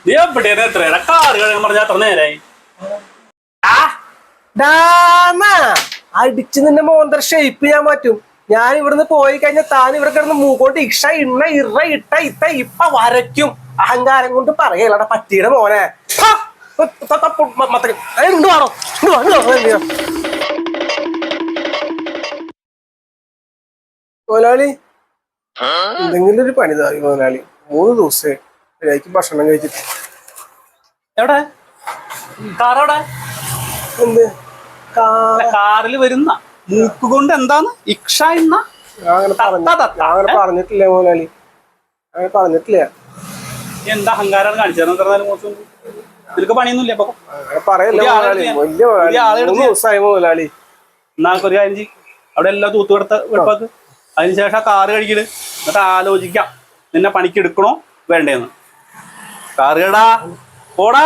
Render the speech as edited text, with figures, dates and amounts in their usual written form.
നീ എവിടെയാണ് എത്രയുടെ കാറ് കഴിയാൻ പറഞ്ഞ അത്ര നേരായി അടിച്ച് നിന്റെ മോന്തർ ഷേപ്പ് ചെയ്യാൻ പറ്റും. ഞാൻ ഇവിടുന്ന് പോയി കഴിഞ്ഞാൽ താൻ ഇവിടെ കിടന്ന് മൂക്കോട്ട് ഇക്ഷ ഇണ്ണ ഇറ ഇട്ട ഇത്ത ഇപ്പ വരയ്ക്കും. അഹങ്കാരം കൊണ്ട് പറയലട പറ്റിയുടെ മോനെ. മുതലാളി എന്തെങ്കിലും ഒരു പണി തായി മുതലാളി. 3 ദിവസമായി ശരിയാക്കി ഭക്ഷണം കഴിച്ചിട്ട്. എവിടെ കാറവിടെ? എന്ത് കാറിൽ വരുന്ന മൂക്ക് കൊണ്ട് എന്താന്ന് ഇക്ഷ ഇന്ന? അങ്ങനെ പറഞ്ഞിട്ടില്ല മുതലാളി, അങ്ങനെ പറഞ്ഞിട്ടില്ല. എന്താ അഹങ്കാരാണ് കാണിച്ചത്? നിനക്ക് പണിയൊന്നുമില്ല അപ്പൊ പറയല്ലേ മുതലാളി. എന്നാ ഒരു കാര്യം ചെയ്യ്, അവിടെ എല്ലാം തൂത്തുകൊടുത്ത വെളുപ്പാക്ക്. അതിനുശേഷം കാറ് കഴുകിട്, എന്നിട്ട് ആലോചിക്കാം നിന്നെ പണിക്ക് എടുക്കണോ വേണ്ടേന്ന്. കാറ് കേടാ പോടാ.